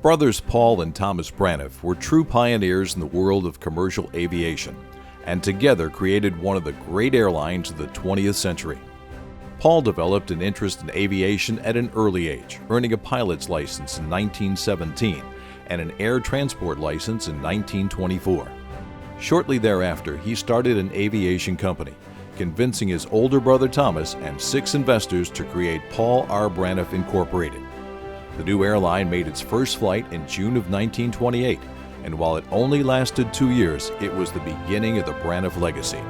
brothers Paul and Thomas Braniff were true pioneers in the world of commercial aviation, and together created one of the great airlines of the 20th century. Paul developed an interest in aviation at an early age, earning a pilot's license in 1917 and an air transport license in 1924. Shortly thereafter, he started an aviation company, convincing his older brother Thomas and 6 investors to create Paul R. Braniff Incorporated. The new airline made its first flight in June of 1928, and while it only lasted 2 years, it was the beginning of the Braniff legacy.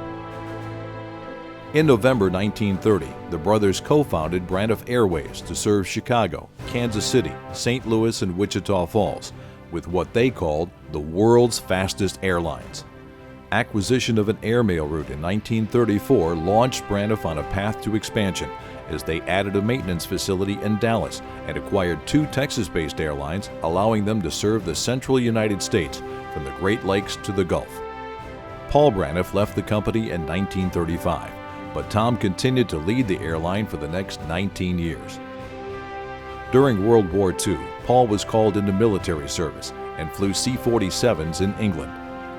In November 1930, the brothers co-founded Braniff Airways to serve Chicago, Kansas City, St. Louis, and Wichita Falls, with what they called the world's fastest airlines. Acquisition of an airmail route in 1934 launched Braniff on a path to expansion as they added a maintenance facility in Dallas and acquired 2 Texas-based airlines, allowing them to serve the central United States from the Great Lakes to the Gulf. Paul Braniff left the company in 1935, but Tom continued to lead the airline for the next 19 years. During World War II, Paul was called into military service and flew C-47s in England.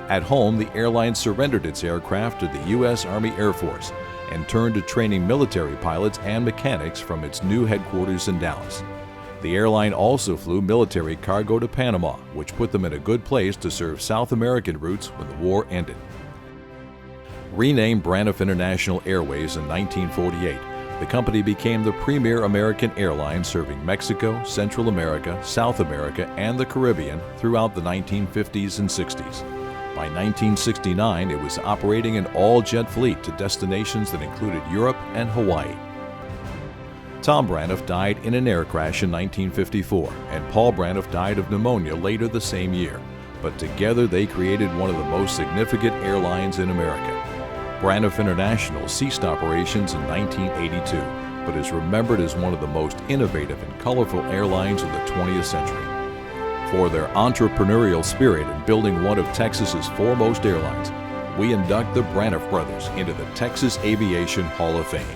At home, the airline surrendered its aircraft to the U.S. Army Air Force and turned to training military pilots and mechanics from its new headquarters in Dallas. The airline also flew military cargo to Panama, which put them in a good place to serve South American routes when the war ended. Renamed Braniff International Airways in 1948, the company became the premier American airline serving Mexico, Central America, South America, and the Caribbean throughout the 1950s and 60s. By 1969, it was operating an all-jet fleet to destinations that included Europe and Hawaii. Tom Braniff died in an air crash in 1954, and Paul Braniff died of pneumonia later the same year, but together they created one of the most significant airlines in America. Braniff International ceased operations in 1982, but is remembered as one of the most innovative and colorful airlines of the 20th century. For their entrepreneurial spirit in building one of Texas's foremost airlines, we induct the Braniff brothers into the Texas Aviation Hall of Fame.